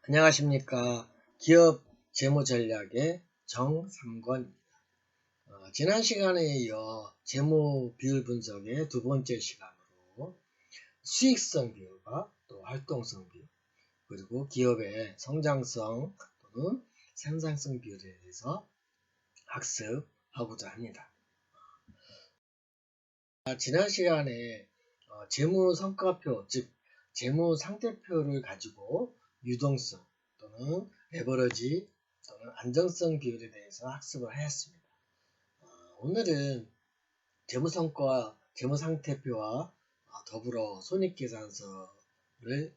안녕하십니까. 기업 재무전략의 정삼권입니다. 지난 시간에 이어 재무 비율 분석의 두 번째 시간으로 수익성 비율과 또 활동성 비율, 그리고 기업의 성장성 또는 생산성 비율에 대해서 학습하고자 합니다. 지난 시간에 재무 성과표, 즉 재무 상태표를 가지고 유동성 또는 레버러지 또는 안정성 비율에 대해서 학습을 하였습니다. 오늘은 재무성과 재무상태표와 더불어 손익계산서를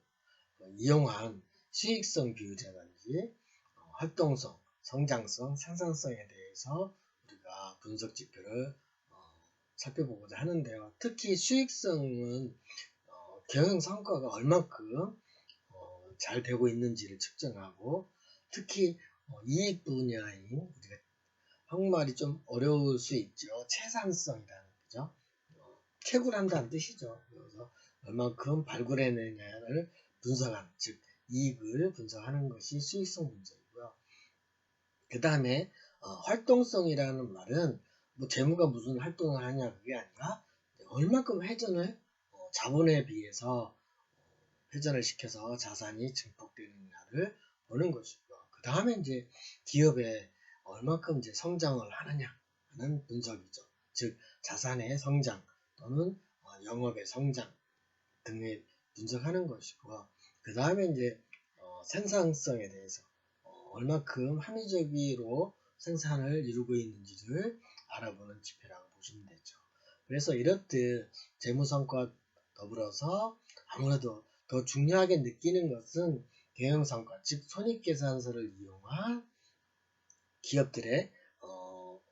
이용한 수익성 비율이라든지 활동성, 성장성, 생산성에 대해서 우리가 분석 지표를 살펴보고자 하는데요. 특히 수익성은 경영 성과가 얼만큼 잘 되고 있는지를 측정하고, 특히 이익 분야인, 우리가 한국말이 좀 어려울 수 있죠. 채산성이라는 거죠. 채굴한다는 뜻이죠. 그래서 얼만큼 발굴해내냐를 분석하는, 즉 이익을 분석하는 것이 수익성 분석이고요. 그 다음에 활동성이라는 말은 뭐 재무가 무슨 활동을 하냐 그게 아니라 얼만큼 회전을 자본에 비해서 회전을 시켜서 자산이 증폭되느냐를 보는 것이고요. 그 다음에 이제 기업에 얼만큼 이제 성장을 하느냐 하는 분석이죠. 즉 자산의 성장 또는 영업의 성장 등을 분석하는 것이고요. 그 다음에 이제 생산성에 대해서 얼만큼 합리적으로 생산을 이루고 있는지를 알아보는 지표라고 보시면 되죠. 그래서 이렇듯 재무성과 더불어서 아무래도 더 중요하게 느끼는 것은 경영성과, 즉 손익계산서를 이용한 기업들의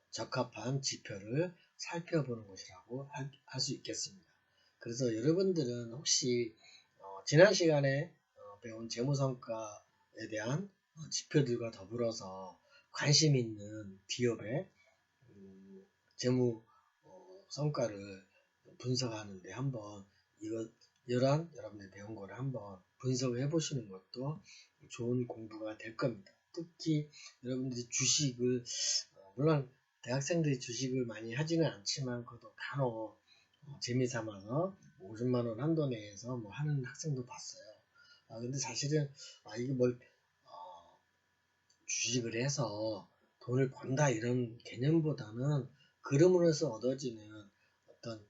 적합한 지표를 살펴보는 것이라고 할 수 있겠습니다. 그래서 여러분들은 혹시 지난 시간에 배운 재무성과에 대한 지표들과 더불어서 관심 있는 기업의 재무 성과를 분석하는데 한번 이러한 여러분들 배운 거를 한번 분석을 해보시는 것도 좋은 공부가 될 겁니다. 특히 여러분들이 주식을 물론 대학생들이 주식을 많이 하지는 않지만 그래도 간혹 재미삼아서 50만원 한도 내에서 뭐 하는 학생도 봤어요. 근데 사실은 이게 뭘 주식을 해서 돈을 번다 이런 개념보다는 그름으로서 얻어지는 어떤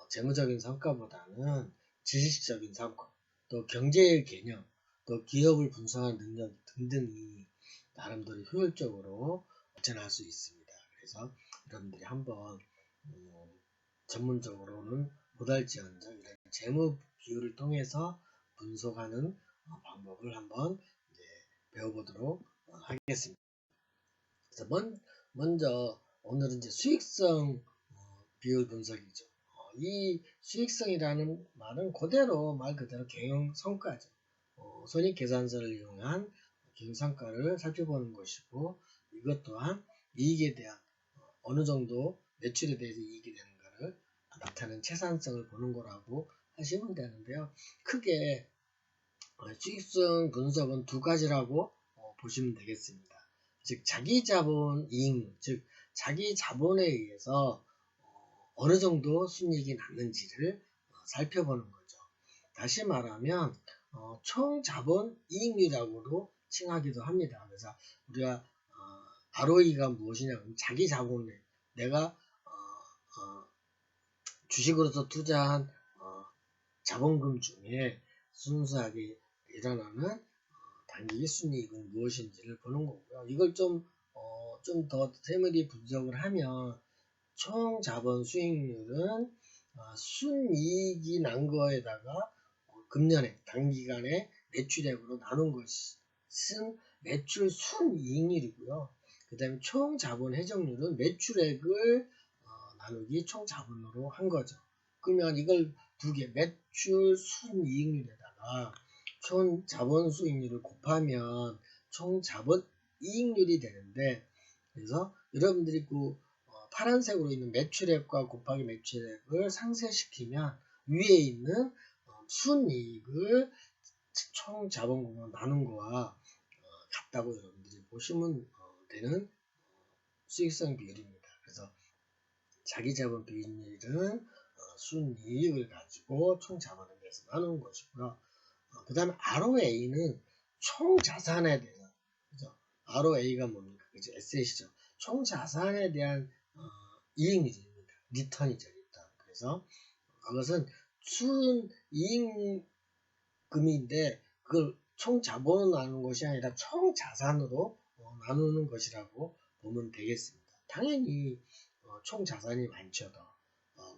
재무적인 성과보다는 지식적인 성과, 또 경제의 개념, 또 기업을 분석하는 능력 등등이 나름대로 효율적으로 발전할 수 있습니다. 그래서 여러분들이 한번 전문적으로는 못할지언정 이런 재무 비율을 통해서 분석하는 방법을 한번 이제 배워보도록 하겠습니다. 그래서 먼저 오늘은 이제 수익성 비율 분석이죠. 이 수익성이라는 말은 그대로 말 그대로 경영 성과죠. 손익계산서를 이용한 경영 성과를 살펴보는 것이고, 이것 또한 이익에 대한 어느 정도 매출에 대해서 이익이 되는 것을 나타내는 채산성을 보는 거라고 하시면 되는데요. 크게 수익성 분석은 두 가지라고 보시면 되겠습니다. 즉 자기 자본 이익률, 즉 자기 자본에 의해서 어느 정도 순이익이 났는지를 살펴보는 거죠. 다시 말하면 총 자본 이익률이라고도 칭하기도 합니다. 그래서 우리가 ROE가 무엇이냐면 자기 자본에 내가 주식으로서 투자한 자본금 중에 순수하게 일어나는 단기 순이익은 무엇인지를 보는 거고요. 이걸 좀 더 세밀히 분석을 하면 총 자본 수익률은 순이익이 난 거에다가 금년에 단기간에 매출액으로 나눈 것은 매출 순이익률이고요. 그 다음에 총 자본 회전율은 매출액을 나누기 총 자본으로 한 거죠. 그러면 이걸 두 개, 매출 순이익률에다가 총 자본 수익률을 곱하면 총 자본 이익률이 되는데, 그래서 여러분들이 그 파란색으로 있는 매출액과 곱하기 매출액을 상쇄시키면 위에 있는 순이익을 총 자본금으로 나눈 거와 같다고 여러분들이 보시면 되는 수익성 비율입니다. 그래서 자기자본 비율은 순이익을 가지고 총 자본에 대해서 나누는 것이고요. 그 다음에 ROA는 총 자산에 대해서, 그죠? ROA가 뭡니까? 그죠? 에셋이죠. 총 자산에 대한 이익률입니다. 리턴이죠, 리턴. 그래서 그것은 순이익금인데 그걸 총 자본으로 나누는 것이 아니라 총 자산으로 나누는 것이라고 보면 되겠습니다. 당연히 총 자산이 많죠.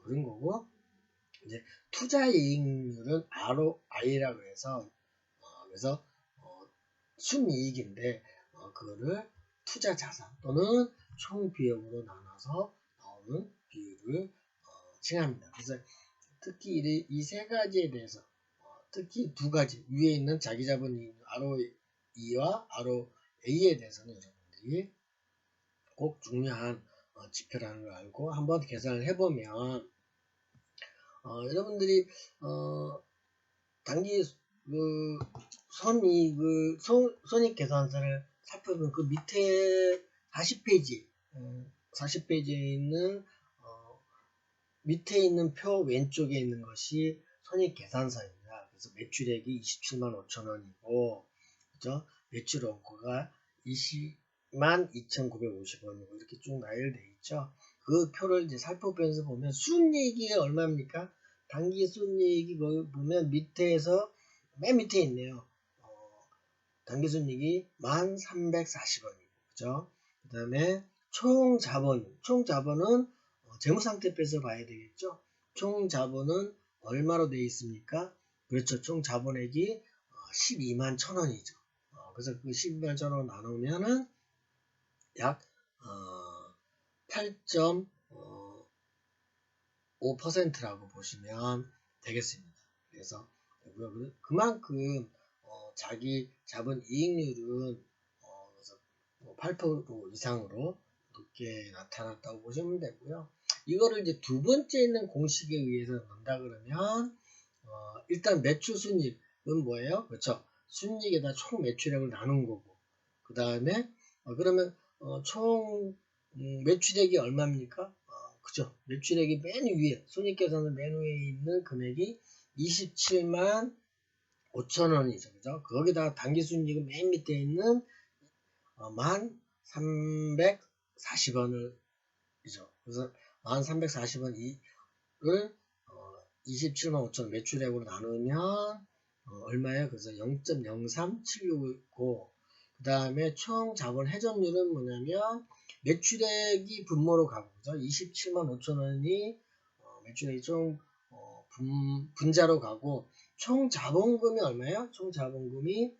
그런 거고, 이제 투자 이익률은 ROI라고 해서 그래서 순이익인데 그거를 투자 자산 또는 총 비용으로 나눠서 나오는 비율을 칭합니다. 그래서 특히 이 세 가지에 대해서 특히 두 가지 위에 있는 자기자본 이익 ROE와 ROA에 대해서는 여러분들이 꼭 중요한 지표라는 걸 알고 한번 계산을 해보면 여러분들이 단기 그 손익계산서를 살펴보면 그 밑에 40페이지에 있는 밑에 있는 표 왼쪽에 있는 것이 손익계산서입니다. 그래서 매출액이 27만 5천 원이고, 그죠? 매출 원가가 20만 2,950원이고 이렇게 쭉 나열되어 있죠. 그 표를 이제 살펴보면서 보면 순이익이 얼마입니까? 단기 순이익이 보면 밑에서 맨 밑에 있네요. 단기 순이익이 1,340원이고, 그죠? 그 다음에 총 자본은 재무상태 빼서 봐야 되겠죠? 총 자본은 얼마로 되어 있습니까? 그렇죠. 총 자본액이 12만 1,000원이죠. 그래서 그 12만 1,000원 나누면은 약 8.5%라고 보시면 되겠습니다. 그래서 그만큼 자기 자본 이익률은 8% 이상으로 높게 나타났다고 보시면 되고요. 이거를 이제 두 번째 있는 공식에 의해서 넣는다 그러면 일단 매출 순이익은 뭐예요? 그렇죠. 순이익에다 총 매출액을 나눈 거고, 그 다음에 그러면 총 매출액이 얼마입니까? 그죠. 매출액이 맨 위에, 손익계산은 맨 위에 있는 금액이 27만 5천 원이죠. 그죠? 거기다가 단기순이익은 맨 밑에 있는 1,340원을, 그죠? 그래서 1,340원을 27만 5천 매출액으로 나누면 얼마예요? 그래서 0.0376이고, 그 다음에 총 자본 회전율은 뭐냐면 매출액이 분모로 가고, 그죠? 27만 5천 원이 매출액이 총 분자로 가고, 총 자본금이 얼마예요? 총 자본금이,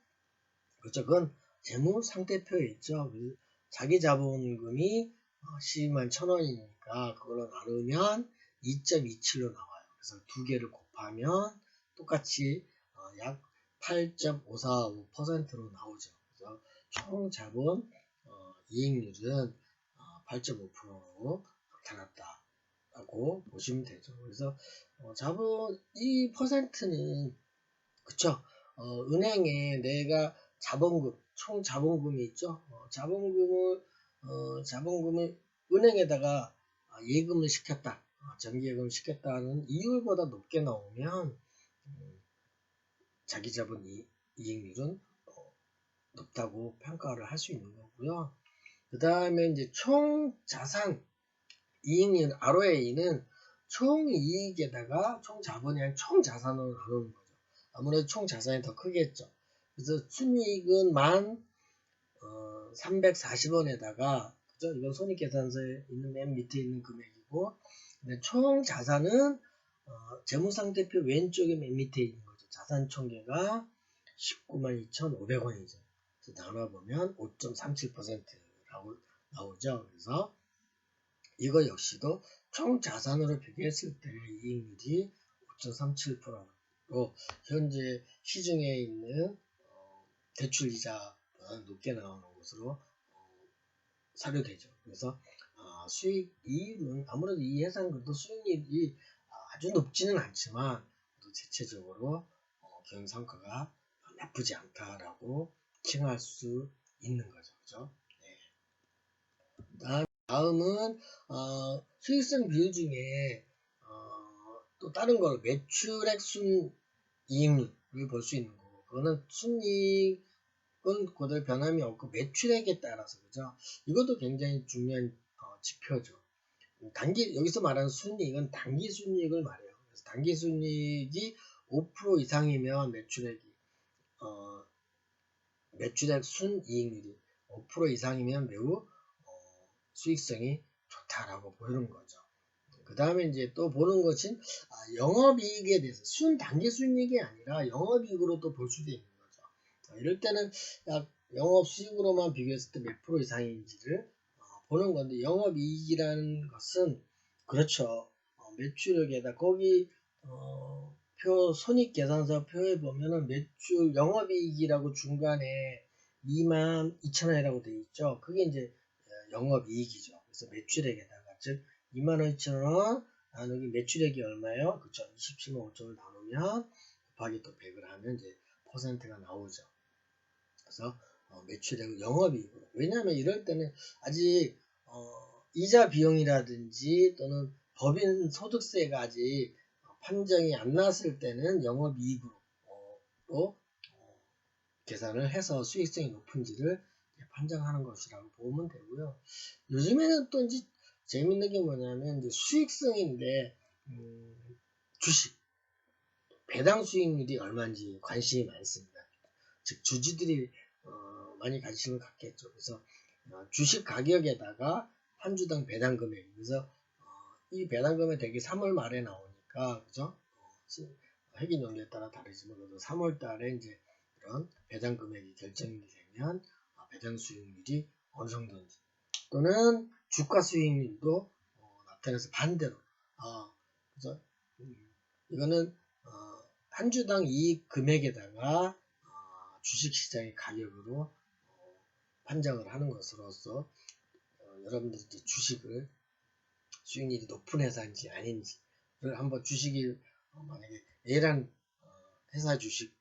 그렇죠? 그건 재무상태표에 있죠. 자기 자본금이 12만 1,000원이니까 그걸로 나누면 2.27로 나와요. 그래서 두 개를 곱하면 똑같이 약 8.545%로 나오죠. 그래서 총 자본 이익률은 8.5%로 나타났다라고 보시면 되죠. 그래서 자본 이 퍼센트는, 그쵸? 은행에 내가 자본금, 총 자본금이 있죠? 자본금을 은행에다가 예금을 시켰다, 정기예금을 시켰다는 이율보다 높게 나오면 자기 자본 이익률은 높다고 평가를 할 수 있는 거고요. 그 다음에 이제 총 자산 이익률 ROA는 총 이익에다가 총 자본이 아니라 총 자산으로 나누는 거죠. 아무래도 총 자산이 더 크겠죠. 그래서 순이익은 1,340원에다가, 그죠? 이건 손익계산서에 있는 맨 밑에 있는 금액이고, 근데 총 자산은 재무상태표 왼쪽에 맨 밑에 있는 거죠. 자산 총계가 19만 2,500원이죠. 그래서 나눠보면 5.37%라고 나오죠. 그래서 이거 역시도 총 자산으로 비교했을 때 이익률이 5.37%로 현재 시중에 있는 대출 이자보다 높게 나오는 것으로 사료되죠. 그래서 수익 이익은 아무래도 이 해상금도 수익률이 아주 높지는 않지만 또 대체적으로 경영성과가 나쁘지 않다라고 칭할 수 있는 거죠. 그죠? 네. 다음은 수익성 비율 중에 또 다른 걸 매출액 순이익률을 볼 수 있는 거고, 그거는 순이익은 그대로 변함이 없고 매출액에 따라서, 그죠? 이것도 굉장히 중요한 지표죠. 여기서 말하는 순이익은 단기 순이익을 말해요. 그래서 단기 순이익이 5% 이상이면 매출액 순이익률이 5% 이상이면 매우 수익성이 좋다라고 보는 거죠. 그 다음에 이제 또 보는 것은 영업이익에 대해서 단기 순이익이 아니라 영업이익으로 또 볼 수도 있는 거죠. 이럴 때는 영업수익으로만 비교했을 때 몇 프로 이상인지를 보는 건데, 영업이익이라는 것은 그렇죠. 매출액에다 거기 손익계산서 표에 보면은 매출 영업이익이라고 중간에 22,000원이라고 되어 있죠. 그게 이제 영업이익이죠. 그래서 매출액에다가 즉 22,000원 나누기 매출액이 얼마예요? 그쵸. 27만 5천을 나누면 곱하기 또 100을 하면 이제 퍼센트가 나오죠. 그래서 매출액을 영업이익으로. 왜냐하면 이럴 때는 아직 이자 비용이라든지 또는 법인 소득세가 아직 판정이 안 났을 때는 영업이익으로 계산을 해서 수익성이 높은지를 판정하는 것이라고 보면 되고요. 요즘에는 또 이제 재밌는 게 뭐냐면 이제 수익성인데 주식 배당 수익률이 얼마인지 관심이 많습니다. 즉 주주들이 많이 관심을 갖겠죠. 그래서 주식 가격에다가 한 주당 배당 금액, 그래서 이 배당 금액 대개 3월 말에 나오니까, 그죠? 회계 연도에 따라 다르지만 그래도 3월 달에 이제 이런 배당 금액이 결정이 되면 배당 수익률이 어느 정도인지, 또는 주가 수익률도 나타내서 반대로 그래서 이거는 한 주당 이익 금액에다가 주식시장의 가격으로 판정을 하는 것으로서 여러분들이 이제 주식을 수익률이 높은 회사인지 아닌지를 한번 주식이 만약에 A란 회사 주식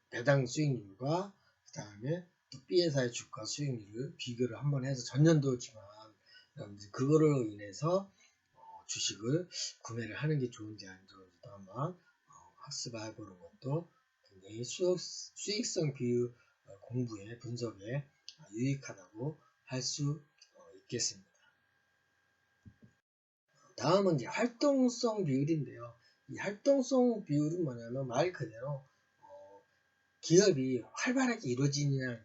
배당 수익률과 그 다음에 또 B 회사의 주가 수익률을 비교를 한번 해서 전년도지만 여러분들이 그거로 인해서 주식을 구매를 하는 게 좋은지 안 좋은지도 한번 학습해 보는 것도 굉장히 수익성 비율 공부에 분석에 유익하다고 할 수 있겠습니다. 다음은 이제 활동성 비율인데요. 이 활동성 비율은 뭐냐면 말 그대로 기업이 활발하게 이루어지느냐죠.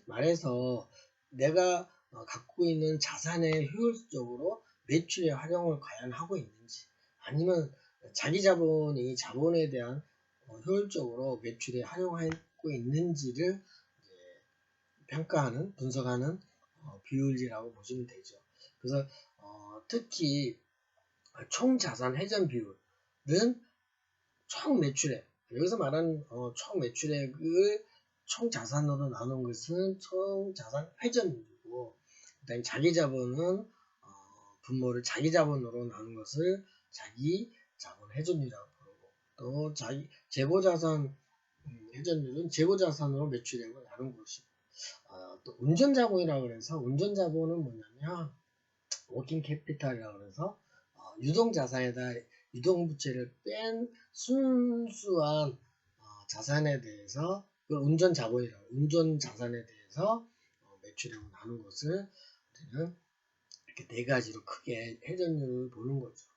말해서 내가 갖고 있는 자산의 효율적으로 매출에 활용을 과연 하고 있는지, 아니면 자기 자본에 대한 효율적으로 매출에 활용하고 있는지를 평가하는, 분석하는 비율이라고 보시면 되죠. 그래서 특히 총자산 회전 비율은 총 매출액, 여기서 말하는 총 매출액을 총자산으로 나눈 것은 총자산 회전율이고, 그다음에 자기 자본은 분모를 자기 자본으로 나눈 것을 자기 자본 회전율이라고 부르고, 또 재고자산 회전율은 재고자산으로 매출액을 나눈 것이고, 또 운전자본이라고 해서 운전자본은 뭐냐면 워킹 캐피탈이라고 해서 유동자산에다 유동부채를 뺀 순수한 자산에 대해서, 그걸 운전자본이라고, 운전자산에 대해서 매출액을 나눈 것을 우리는 이렇게 네 가지로 크게 회전율을 보는 거죠.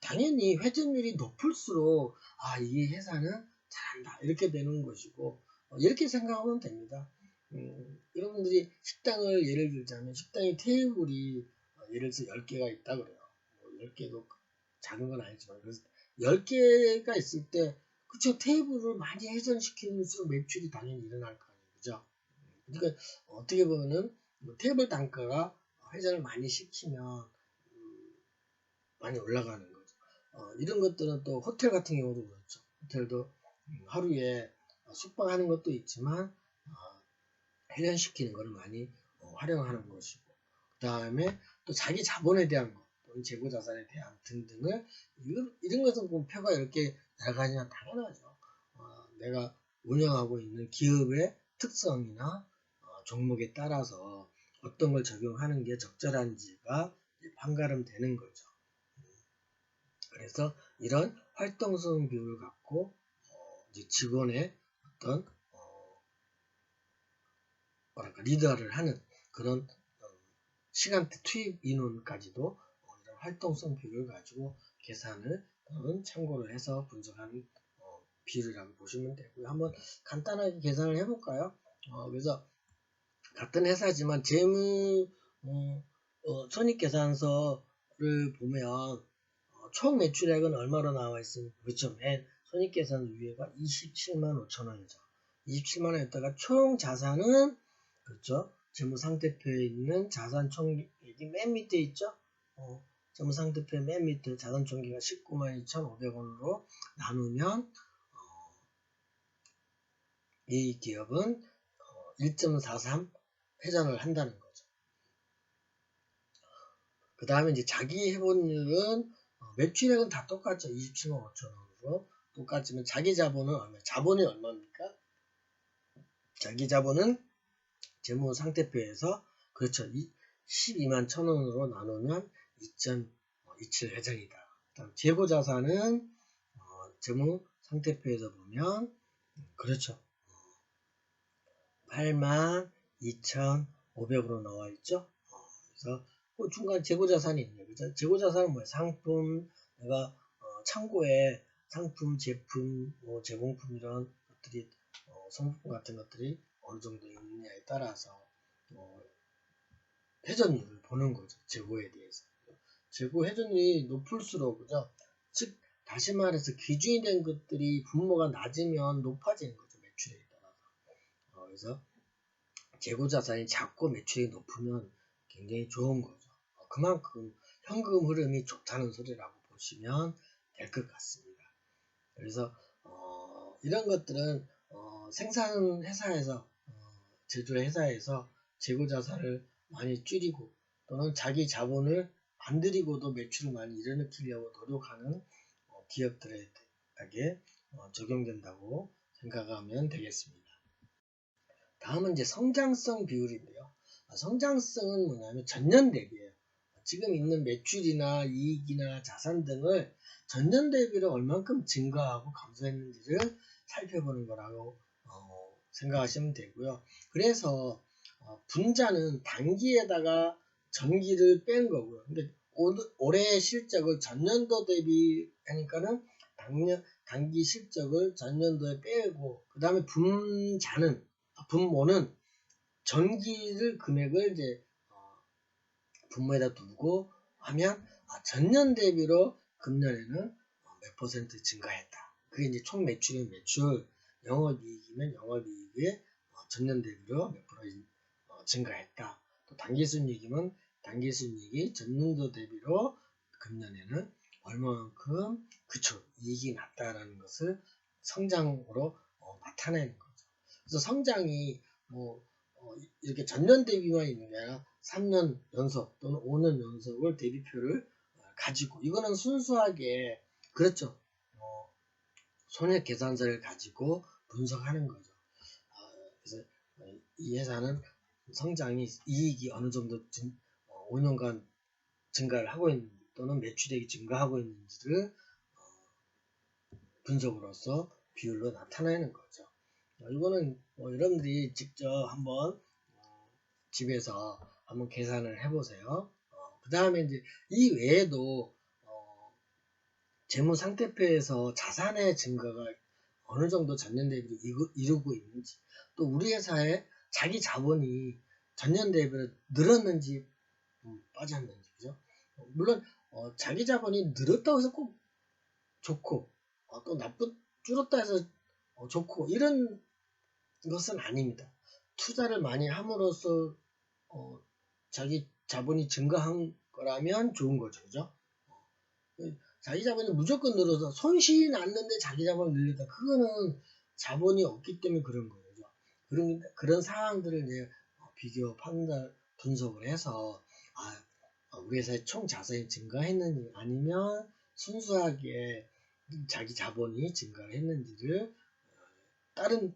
당연히 회전율이 높을수록 이 회사는 잘한다 이렇게 되는 것이고, 이렇게 생각하면 됩니다. 여러분들이 식당을 예를 들자면, 식당에 테이블이 예를 들어서 10개가 있다 그래요. 10개도 작은 건 아니지만, 그래서 10개가 있을 때, 그쵸, 테이블을 많이 회전시키면서 매출이 당연히 일어날 거 아니에요. 그죠? 그러니까 어떻게 보면은 테이블 단가가 회전을 많이 시키면 많이 올라가는 거죠. 이런 것들은 또 호텔 같은 경우도 그렇죠. 호텔도 하루에 숙박하는 것도 있지만 회전시키는 것을 많이 활용하는 것이고, 그 다음에 또 자기 자본에 대한 것, 또는 재고자산에 대한 등등을, 이런 것은 표가 이렇게 나가냐 당연하죠. 내가 운영하고 있는 기업의 특성이나 종목에 따라서 어떤 걸 적용하는 게 적절한지가 판가름 되는 거죠. 그래서 이런 활동성 비율을 갖고 이제 직원의 어떤 뭐랄까 리더를 하는 그런 시간대 투입 인원까지도 이런 활동성 비율을 가지고 계산을 참고를 해서 분석하는 비율이라고 보시면 되고요. 한번 간단하게 계산을 해볼까요? 그래서 같은 회사지만 재무 손익계산서를 보면 총 매출액은 얼마로 나와 있습니까? 그렇죠. 맨 손익계산 위에가 27만 5천 원이죠. 27만 원이었다가 총 자산은 그렇죠. 재무상태표에 있는 자산 총액이 맨 밑에 있죠. 재무상태표 맨 밑에 자산 총액이 19만 2,500원으로 나누면 이 기업은 1.43 회전을 한다는 거죠. 그 다음에 이제 자기 회복률은 매출액은 다 똑같죠. 27만 5천 원으로 똑같지만 자기 자본은 얼마? 자본이 얼마입니까? 자기 자본은 재무 상태표에서 그렇죠. 12만 1천 원으로 나누면 2.27 회전이다. 그다음 재고 자산은 재무 상태표에서 보면 그렇죠. 8만 2,500으로 나와 있죠. 그래서 중간 재고자산이 있네요. 그죠? 재고자산은 뭐예요? 상품, 내가 창고에 상품, 제품, 제공품 이런 것들이 성분 같은 것들이 어느 정도 있느냐에 따라서 회전율을 보는 거죠. 재고에 대해서. 재고 회전율이 높을수록 그죠? 즉 다시 말해서 기준이 된 것들이 분모가 낮으면 높아지는 거죠. 매출에 따라서. 그래서 재고자산이 작고 매출이 높으면 굉장히 좋은 거죠. 그만큼 현금 흐름이 좋다는 소리라고 보시면 될 것 같습니다. 그래서 이런 것들은 생산 회사에서 제조 회사에서 재고자산을 많이 줄이고 또는 자기 자본을 안 들이고도 매출을 많이 일으키려고 노력하는 기업들에게 적용된다고 생각하면 되겠습니다. 다음은 이제 성장성 비율인데요. 성장성은 뭐냐면 전년 대비예요. 지금 있는 매출이나 이익이나 자산 등을 전년 대비로 얼만큼 증가하고 감소했는지를 살펴보는 거라고 생각하시면 되고요. 그래서 분자는 단기에다가 전기를 뺀 거고요. 근데 올해 실적을 전년도 대비 하니까는 단기 실적을 전년도에 빼고 그 다음에 분모는 전기를 금액을 이제 분모에다 두고 하면 전년 대비로 금년에는 몇 퍼센트 증가했다. 그게 이제 총 매출이면 매출, 영업이익이면 영업이익의 전년 대비로 몇 프로 증가했다. 또 당기순이익이면 당기순이익이 전년도 대비로 금년에는 얼마만큼 그쵸 이익이 났다라는 것을 성장으로 나타내는 거죠. 그래서 성장이 이렇게 전년 대비만 있는 게 아니라 3년 연속 또는 5년 연속을 대비표를 가지고 이거는 순수하게 그렇죠. 손익 계산서를 가지고 분석하는 거죠. 그래서 이 회사는 성장이 이익이 어느 정도 5년간 증가를 하고 있는지 또는 매출액이 증가하고 있는지를 분석으로서 비율로 나타내는 거죠. 이거는 여러분들이 직접 한번 집에서 한번 계산을 해보세요. 그 다음에 이제 이 외에도 재무상태표에서 자산의 증가가 어느 정도 전년 대비로 이루고 있는지 또 우리 회사의 자기 자본이 전년 대비로 늘었는지 빠졌는지 그죠? 물론 자기 자본이 늘었다고 해서 꼭 좋고 또 줄었다 해서 좋고 이런 것은 아닙니다. 투자를 많이 함으로써 자기 자본이 증가한 거라면 좋은 거죠. 그죠? 자기 자본이 무조건 늘어서 손실이 났는데 자기 자본이 늘렸다. 그거는 자본이 없기 때문에 그런 거죠. 그런 상황들을 이제 비교, 판단, 분석을 해서 우리 회사의 총 자산이 증가했는지 아니면 순수하게 자기 자본이 증가했는지를 다른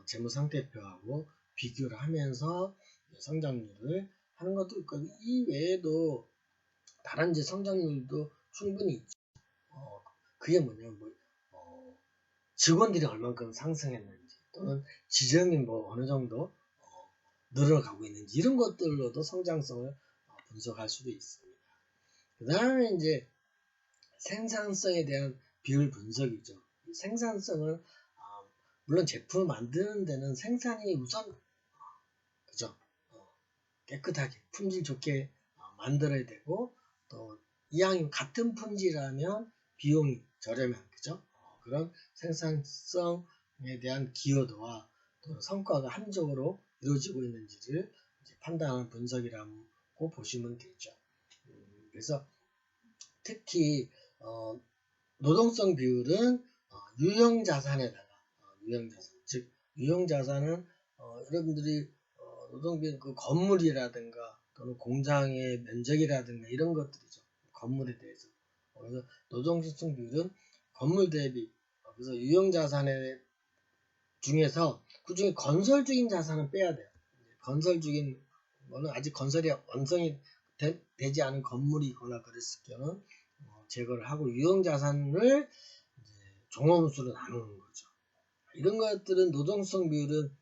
재무상태표하고 비교를 하면서 성장률을 하는 것도 있고, 이 외에도 다른 이제 성장률도 충분히 있죠. 그게 뭐냐면 직원들이 얼만큼 상승했는지, 또는 지점이 뭐 어느 정도 늘어가고 있는지, 이런 것들로도 성장성을 분석할 수도 있습니다. 그 다음에 이제 생산성에 대한 비율 분석이죠. 생산성을 물론 제품을 만드는 데는 생산이 우선 그죠. 깨끗하게 품질 좋게 만들어야 되고, 또 이왕이면 같은 품질이라면 비용이 저렴한 그죠. 그런 생산성에 대한 기여도와 또 성과가 합리적으로 이루어지고 있는지를 이제 판단하는 분석이라고 보시면 되죠. 그래서 특히 노동성 비율은 유형자산에다가 유형자산, 즉 유형자산은 여러분들이 노동비율 그 건물이라든가 또는 공장의 면적이라든가 이런 것들이죠. 건물에 대해서. 그래서 노동시총 비율은 건물 대비, 그래서 유형자산의 중에서 그 중에 건설적인 자산은 빼야 돼요. 건설적인 거는 아직 건설이 완성이 되지 않은 건물이 있거나 그랬을 경우는 제거를 하고, 유형자산을 종합원수로 나누는 거죠. 이런 것들은 노동성 비율은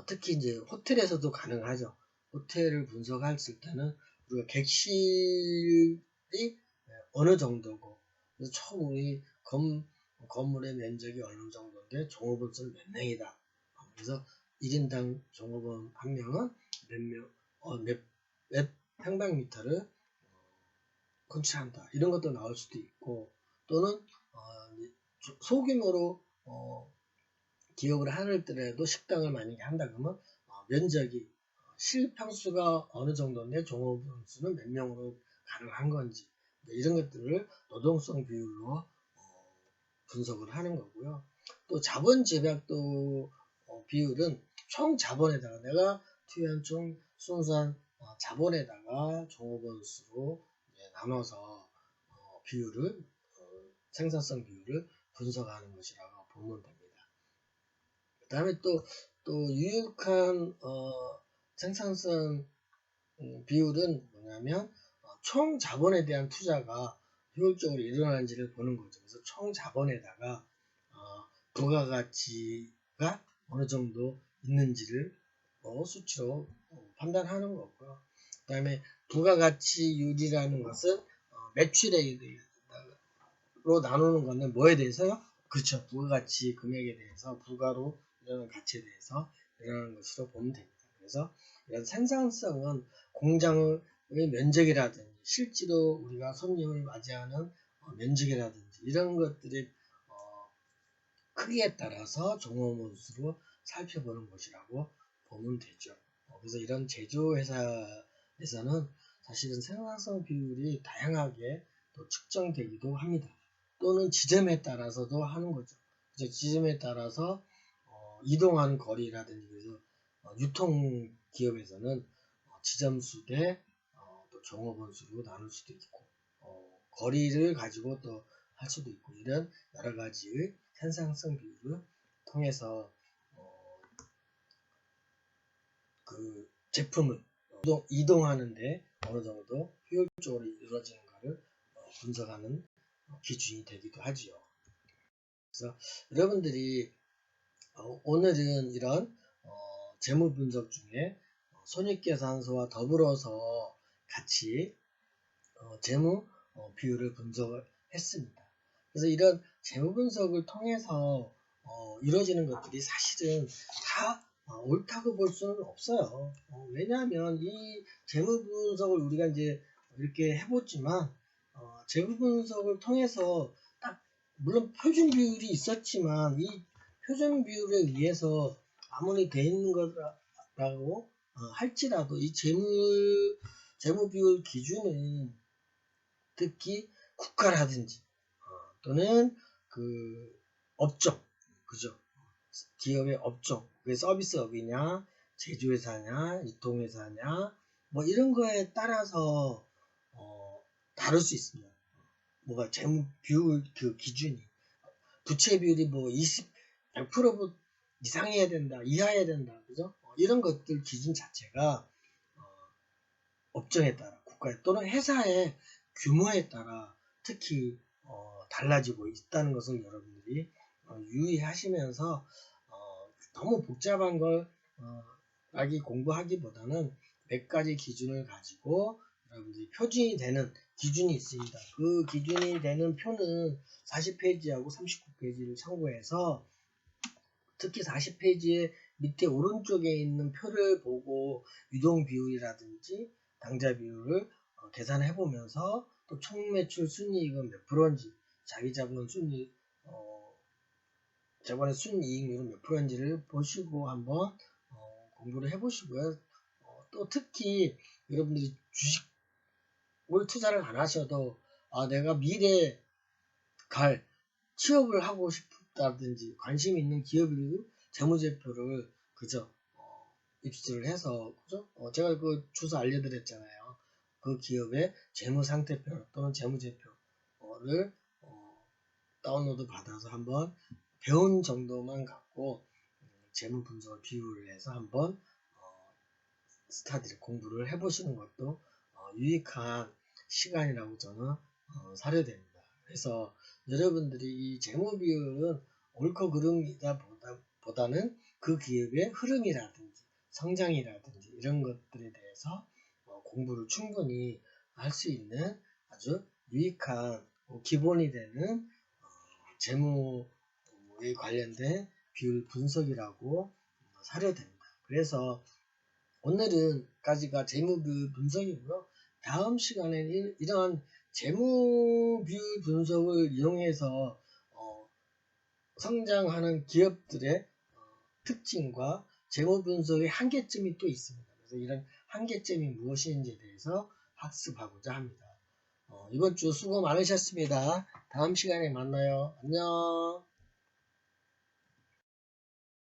특히 이제 호텔에서도 가능하죠. 호텔을 분석했을 때는 우리가 객실이 어느 정도고, 그래서 총 우리 건물의 면적이 어느 정도인데 종업원수는 몇 명이다. 그래서 1인당 종업원 한 명은 몇 평방미터를 건축한다. 이런 것도 나올 수도 있고, 또는 소규모로 기업을 하더라도 식당을 만약에 한다 그러면 면적이 실평수가 어느 정도인데 종업원 수는 몇 명으로 가능한 건지, 이런 것들을 노동성 비율로 분석을 하는 거고요. 또 자본 재배도 비율은 총 자본에다가 내가 투여한 총 순수한 자본에다가 종업원 수로 나눠서 비율을 생산성 비율을 분석하는 것이라고 보면 됩니다. 그 다음에 또 유익한 생산성 비율은 뭐냐면 총 자본에 대한 투자가 효율적으로 일어나는지를 보는 거죠. 그래서 총 자본에다가 부가가치가 어느 정도 있는지를 수치로 판단하는 거고요. 그 다음에 부가가치율이라는 것은 매출액으로 나누는 건데 뭐에 대해서요? 그렇죠. 부가가치 금액에 대해서, 부가로 일어나는 가치에 대해서 일어나는 것으로 보면 됩니다. 그래서 이런 생산성은 공장의 면적이라든지 실제로 우리가 손님을 맞이하는 면적이라든지 이런 것들의 크기에 따라서 종업원 수로 살펴보는 것이라고 보면 되죠. 그래서 이런 제조회사에서는 사실은 생산성 비율이 다양하게 또 측정되기도 합니다. 또는 지점에 따라서도 하는 거죠. 그래서 지점에 따라서 이동하는 거리라든지, 그래서 유통기업에서는 지점 수 대 또 종업원 수로 나눌 수도 있고, 거리를 가지고 또 할 수도 있고, 이런 여러 가지의 생산성 비율을 통해서 그 제품을 이동하는데 어느 정도 효율적으로 이루어지는가를 분석하는 기준이 되기도 하지요. 그래서 여러분들이 오늘은 이런 재무 분석 중에 손익계산서와 더불어서 같이 재무 비율을 분석을 했습니다. 그래서 이런 재무 분석을 통해서 이루어지는 것들이 사실은 다 옳다고 볼 수는 없어요. 왜냐하면 이 재무 분석을 우리가 이제 이렇게 해봤지만 재무 분석을 통해서 딱 물론 표준 비율이 있었지만, 이 표준 비율에 의해서 아무리 돼 있는 거라고 할지라도 이 재무 비율 기준은 특히 국가라든지 또는 그 업종, 그죠? 기업의 업종, 그게 서비스업이냐, 제조회사냐, 유통회사냐, 뭐 이런 거에 따라서 다를 수 있습니다. 뭐가 재무 비율 그 기준이 부채 비율이 뭐 100% 이상해야 된다, 이하해야 된다, 그죠? 이런 것들 기준 자체가 업종에 따라, 국가에 또는 회사의 규모에 따라 특히 달라지고 있다는 것을 여러분들이 유의하시면서 너무 복잡한 걸 공부하기보다는 몇 가지 기준을 가지고 여러분들이 표준이 되는 기준이 있습니다. 그 기준이 되는 표는 40페이지하고 39페이지를 참고해서 특히 40페이지의 밑에 오른쪽에 있는 표를 보고 유동 비율이라든지 당좌 비율을 계산해 보면서 또 총매출 순이익은 몇 프로인지, 자기 자본 순이익, 저번에 순이익률은 몇 프로인지를 보시고 한번 공부를 해 보시고요. 또 특히 여러분들이 주식을 투자를 안 하셔도 내가 미래에 갈 취업을 하고 싶다든지 관심 있는 기업의 재무제표를 그저 입수를 해서 그죠? 제가 그 주소 알려드렸잖아요. 그 기업의 재무상태표 또는 재무제표를 다운로드 받아서 한번 배운 정도만 갖고 재무 분석을 비교를 해서 한번 스타디를 공부를 해보시는 것도 유익한 시간이라고 저는 사료됩니다. 그래서 여러분들이 이 재무 비율은 옳고 그름이다 보다는 그 기업의 흐름이라든지 성장이라든지 이런 것들에 대해서 공부를 충분히 할 수 있는 아주 유익한 기본이 되는 재무에 관련된 비율 분석이라고 사료됩니다. 그래서 오늘은까지가 재무비율 분석이고요. 다음 시간에는 이러한 재무비율 분석을 이용해서 성장하는 기업들의 특징과 재무 분석의 한계점이 또 있습니다. 그래서 이런 한계점이 무엇인지에 대해서 학습하고자 합니다. 이번 주 수고 많으셨습니다. 다음 시간에 만나요. 안녕.